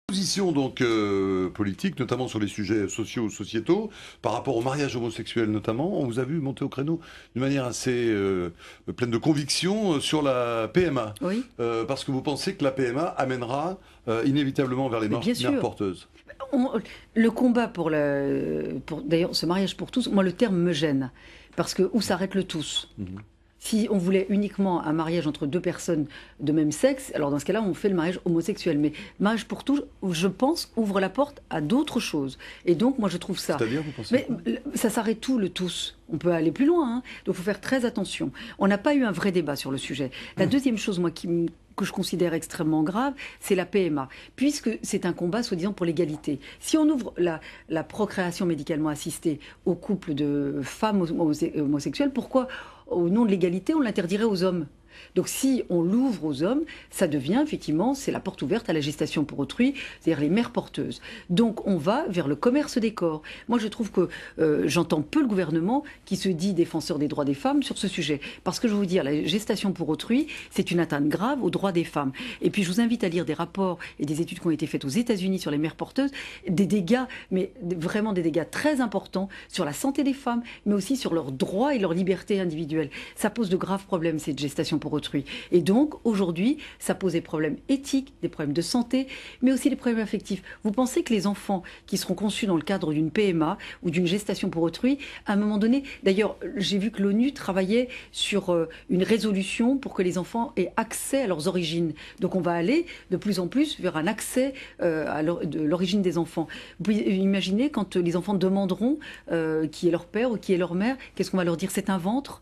Position donc politique, notamment sur les sujets sociaux, sociétaux, par rapport au mariage homosexuel notamment, on vous a vu monter au créneau d'une manière assez pleine de conviction sur la PMA. Oui. Parce que vous pensez que la PMA amènera inévitablement vers les mères porteuses. Le combat pour d'ailleurs ce mariage pour tous, moi le terme me gêne, parce que où s'arrête le tous? Si on voulait uniquement un mariage entre deux personnes de même sexe, alors dans ce cas-là, on fait le mariage homosexuel. Mais mariage pour tous, je pense, ouvre la porte à d'autres choses. Et donc, moi, je trouve ça... C'est-à-dire, vous pensez Mais ça s'arrête tout, le tous. On peut aller plus loin, hein. Donc, il faut faire très attention. On n'a pas eu un vrai débat sur le sujet. La deuxième chose, moi, que je considère extrêmement grave, c'est la PMA, puisque c'est un combat, soi-disant, pour l'égalité. Si on ouvre la procréation médicalement assistée aux couples de femmes homosexuelles, pourquoi, au nom de l'égalité, on l'interdirait aux hommes? Donc si on l'ouvre aux hommes, ça devient effectivement, c'est la porte ouverte à la gestation pour autrui, c'est-à-dire les mères porteuses. Donc on va vers le commerce des corps. Moi je trouve que j'entends peu le gouvernement qui se dit défenseur des droits des femmes sur ce sujet. Parce que je veux vous dire, la gestation pour autrui, c'est une atteinte grave aux droits des femmes. Et puis je vous invite à lire des rapports et des études qui ont été faites aux États-Unis sur les mères porteuses, des dégâts, mais vraiment des dégâts très importants sur la santé des femmes, mais aussi sur leurs droits et leur liberté individuelle. Ça pose de graves problèmes, cette gestation pour autrui. Et donc, aujourd'hui, ça pose des problèmes éthiques, des problèmes de santé, mais aussi des problèmes affectifs. Vous pensez que les enfants qui seront conçus dans le cadre d'une PMA ou d'une gestation pour autrui, à un moment donné, d'ailleurs, j'ai vu que l'ONU travaillait sur une résolution pour que les enfants aient accès à leurs origines. Donc, on va aller de plus en plus vers un accès de l'origine des enfants. Vous pouvez imaginer quand les enfants demanderont qui est leur père ou qui est leur mère, qu'est-ce qu'on va leur dire? C'est un ventre?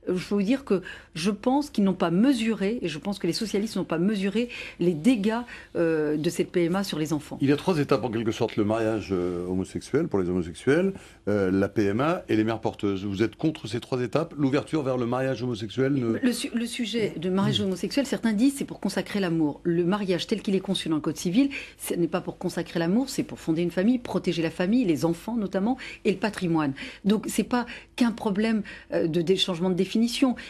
Je peux vous dire que je pense qu'ils n'ont pas mesuré, et je pense que les socialistes n'ont pas mesuré les dégâts de cette PMA sur les enfants. Il y a trois étapes en quelque sorte, le mariage homosexuel pour les homosexuels, la PMA et les mères porteuses. Vous êtes contre ces trois étapes? L'ouverture vers le mariage homosexuel le sujet de mariage homosexuel, certains disent c'est pour consacrer l'amour. Le mariage tel qu'il est conçu dans le Code civil, ce n'est pas pour consacrer l'amour, c'est pour fonder une famille, protéger la famille, les enfants notamment, et le patrimoine. Donc c'est pas qu'un problème de changement de définition.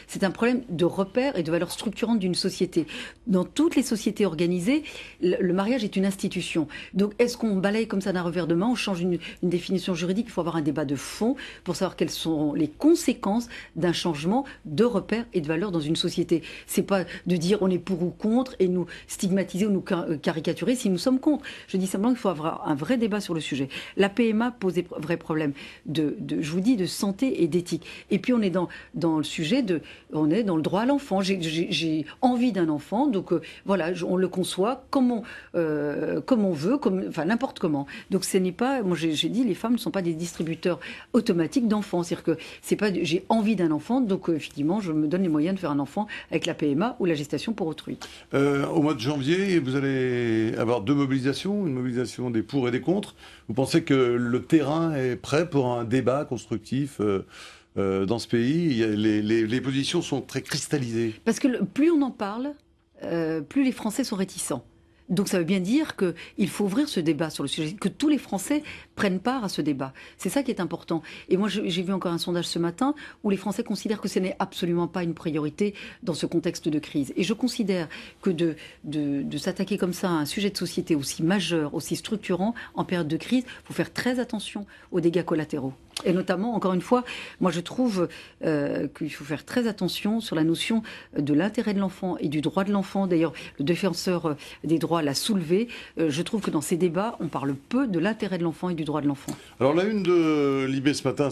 C'est un problème de repères et de valeurs structurantes d'une société. Dans toutes les sociétés organisées, le mariage est une institution. Donc, est-ce qu'on balaye comme ça d'un revers de main? On change une définition juridique? Il faut avoir un débat de fond pour savoir quelles sont les conséquences d'un changement de repères et de valeurs dans une société. C'est pas de dire on est pour ou contre et nous stigmatiser ou nous caricaturer si nous sommes contre. Je dis simplement qu'il faut avoir un vrai débat sur le sujet. La PMA pose des vrais problèmes je vous dis, de santé et d'éthique. Et puis, on est dans le sujet on est dans le droit à l'enfant. J'ai envie d'un enfant, donc voilà, on le conçoit comme on veut, enfin n'importe comment. Donc ce n'est pas, moi j'ai dit, les femmes ne sont pas des distributeurs automatiques d'enfants. C'est-à-dire que c'est pas, j'ai envie d'un enfant, donc effectivement, je me donne les moyens de faire un enfant avec la PMA ou la gestation pour autrui. Au mois de janvier, vous allez avoir deux mobilisations, une mobilisation des pour et des contre. Vous pensez que le terrain est prêt pour un débat constructif dans ce pays? Les positions sont très cristallisées. Parce que plus on en parle, plus les Français sont réticents. Donc ça veut bien dire qu'il faut ouvrir ce débat sur le sujet, que tous les Français prennent part à ce débat. C'est ça qui est important. Et moi, j'ai vu encore un sondage ce matin où les Français considèrent que ce n'est absolument pas une priorité dans ce contexte de crise. Et je considère que de s'attaquer comme ça à un sujet de société aussi majeur, aussi structurant, en période de crise, il faut faire très attention aux dégâts collatéraux. Et notamment, encore une fois, moi je trouve qu'il faut faire très attention sur la notion de l'intérêt de l'enfant et du droit de l'enfant. D'ailleurs, le défenseur des droits l'a soulevé. Je trouve que dans ces débats, on parle peu de l'intérêt de l'enfant et du droit de l'enfant. Alors la une de Libé ce matin,